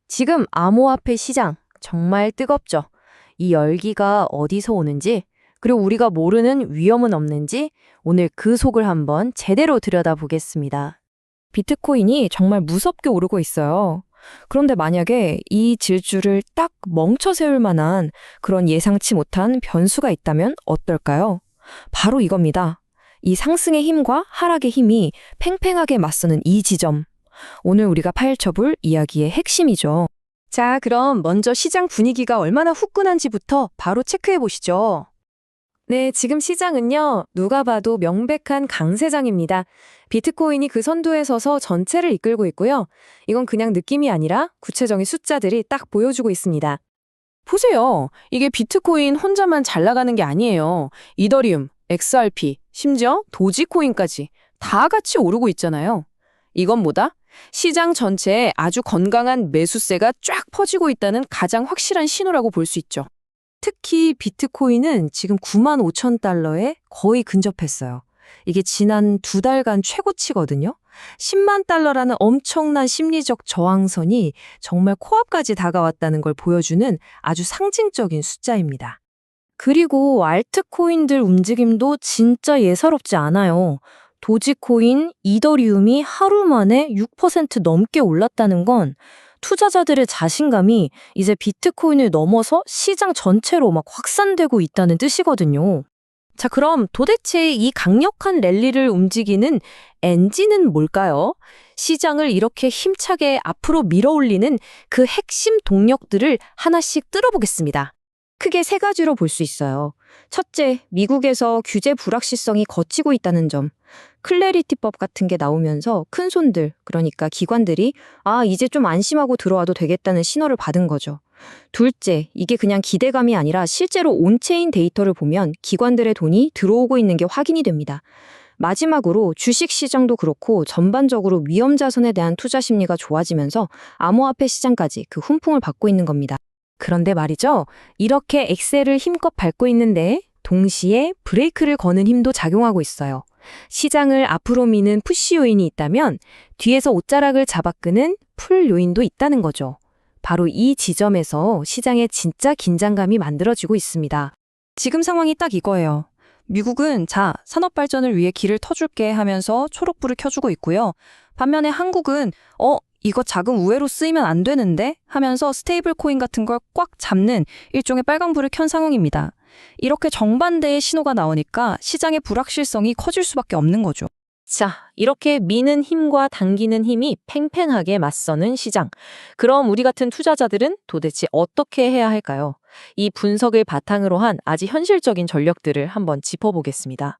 지금 암호화폐 시장 정말 뜨겁죠. 이 열기가 어디서 오는지, 그리고 우리가 모르는 위험은 없는지 오늘 그 속을 한번 제대로 들여다보겠습니다. 비트코인이 정말 무섭게 오르고 있어요. 그런데 만약에 이 질주를 딱 멈춰 세울 만한 그런 예상치 못한 변수가 있다면 어떨까요? 바로 이겁니다. 이 상승의 힘과 하락의 힘이 팽팽하게 맞서는 이 지점. 오늘 우리가 파헤쳐볼 이야기의 핵심이죠. 자, 그럼 먼저 시장 분위기가 얼마나 후끈한지부터 바로 체크해 보시죠. 네, 지금 시장은요, 누가 봐도 명백한 강세장입니다. 비트코인이 그 선두에 서서 전체를 이끌고 있고요. 이건 그냥 느낌이 아니라 구체적인 숫자들이 딱 보여주고 있습니다. 보세요. 이게 비트코인 혼자만 잘 나가는 게 아니에요. 이더리움, XRP, 심지어 도지코인까지 다 같이 오르고 있잖아요. 이건 뭐다? 시장 전체에 아주 건강한 매수세가 쫙 퍼지고 있다는 가장 확실한 신호라고 볼 수 있죠. 특히 비트코인은 지금 9만 5천 달러에 거의 근접했어요. 이게 지난 2달간 최고치거든요. 10만 달러라는 엄청난 심리적 저항선이 정말 코앞까지 다가왔다는 걸 보여주는 아주 상징적인 숫자입니다. 그리고 알트코인들 움직임도 진짜 예사롭지 않아요. 도지코인, 이더리움이 하루 만에 6% 넘게 올랐다는 건 투자자들의 자신감이 이제 비트코인을 넘어서 시장 전체로 막 확산되고 있다는 뜻이거든요. 자, 그럼 도대체 이 강력한 랠리를 움직이는 엔진은 뭘까요? 시장을 이렇게 힘차게 앞으로 밀어올리는 그 핵심 동력들을 하나씩 뜯어보겠습니다. 크게 세 가지로 볼 수 있어요. 첫째, 미국에서 규제 불확실성이 걷히고 있다는 점. 클래리티법 같은 게 나오면서 큰 손들, 그러니까 기관들이 이제 좀 안심하고 들어와도 되겠다는 신호를 받은 거죠. 둘째, 이게 그냥 기대감이 아니라 실제로 온체인 데이터를 보면 기관들의 돈이 들어오고 있는 게 확인이 됩니다. 마지막으로 주식 시장도 그렇고 전반적으로 위험 자산에 대한 투자 심리가 좋아지면서 암호화폐 시장까지 그 훈풍을 받고 있는 겁니다. 그런데 말이죠. 이렇게 엑셀을 힘껏 밟고 있는데 동시에 브레이크를 거는 힘도 작용하고 있어요. 시장을 앞으로 미는 푸시 요인이 있다면 뒤에서 옷자락을 잡아 끄는 풀 요인도 있다는 거죠. 바로 이 지점에서 시장의 진짜 긴장감이 만들어지고 있습니다. 지금 상황이 딱 이거예요. 미국은 산업 발전을 위해 길을 터줄게 하면서 초록불을 켜주고 있고요. 반면에 한국은 이거 자금 우회로 쓰이면 안 되는데 하면서 스테이블 코인 같은 걸 꽉 잡는 일종의 빨간불을 켠 상황입니다. 이렇게 정반대의 신호가 나오니까 시장의 불확실성이 커질 수밖에 없는 거죠. 자, 이렇게 미는 힘과 당기는 힘이 팽팽하게 맞서는 시장. 그럼 우리 같은 투자자들은 도대체 어떻게 해야 할까요? 이 분석을 바탕으로 한 아주 현실적인 전략들을 한번 짚어보겠습니다.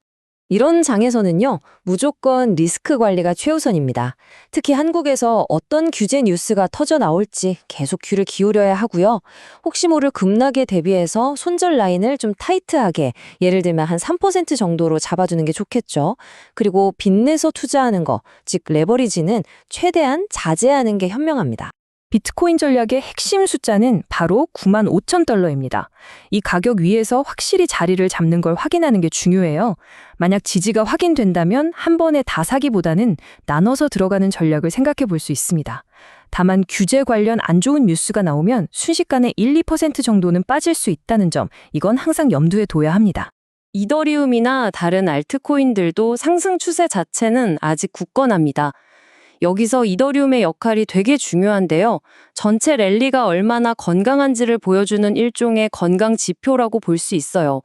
이런 장에서는요, 무조건 리스크 관리가 최우선입니다. 특히 한국에서 어떤 규제 뉴스가 터져 나올지 계속 귀를 기울여야 하고요. 혹시 모를 급락에 대비해서 손절 라인을 좀 타이트하게, 예를 들면 한 3% 정도로 잡아주는 게 좋겠죠. 그리고 빚내서 투자하는 거, 즉 레버리지는 최대한 자제하는 게 현명합니다. 비트코인 전략의 핵심 숫자는 바로 9만 5천 달러입니다. 이 가격 위에서 확실히 자리를 잡는 걸 확인하는 게 중요해요. 만약 지지가 확인된다면 한 번에 다 사기보다는 나눠서 들어가는 전략을 생각해 볼 수 있습니다. 다만 규제 관련 안 좋은 뉴스가 나오면 순식간에 1, 2% 정도는 빠질 수 있다는 점, 이건 항상 염두에 둬야 합니다. 이더리움이나 다른 알트코인들도 상승 추세 자체는 아직 굳건합니다. 여기서 이더리움의 역할이 되게 중요한데요. 전체 랠리가 얼마나 건강한지를 보여주는 일종의 건강 지표라고 볼 수 있어요.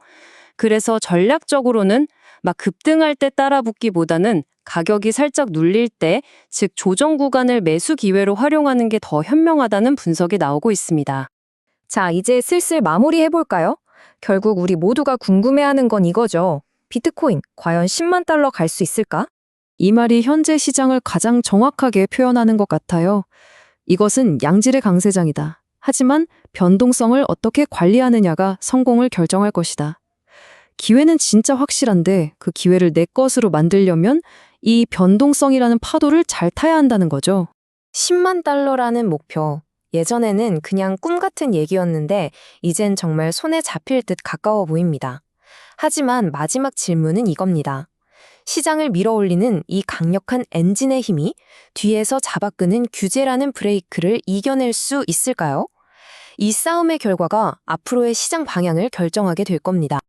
그래서 전략적으로는 막 급등할 때 따라붙기보다는 가격이 살짝 눌릴 때, 즉 조정 구간을 매수 기회로 활용하는 게 더 현명하다는 분석이 나오고 있습니다. 자, 이제 슬슬 마무리해볼까요? 결국 우리 모두가 궁금해하는 건 이거죠. 비트코인, 과연 10만 달러 갈 수 있을까? 이 말이 현재 시장을 가장 정확하게 표현하는 것 같아요. 이것은 양질의 강세장이다. 하지만 변동성을 어떻게 관리하느냐가 성공을 결정할 것이다. 기회는 진짜 확실한데 그 기회를 내 것으로 만들려면 이 변동성이라는 파도를 잘 타야 한다는 거죠. 10만 달러라는 목표. 예전에는 그냥 꿈 같은 얘기였는데 이젠 정말 손에 잡힐 듯 가까워 보입니다. 하지만 마지막 질문은 이겁니다. 시장을 밀어올리는 이 강력한 엔진의 힘이 뒤에서 잡아끄는 규제라는 브레이크를 이겨낼 수 있을까요? 이 싸움의 결과가 앞으로의 시장 방향을 결정하게 될 겁니다.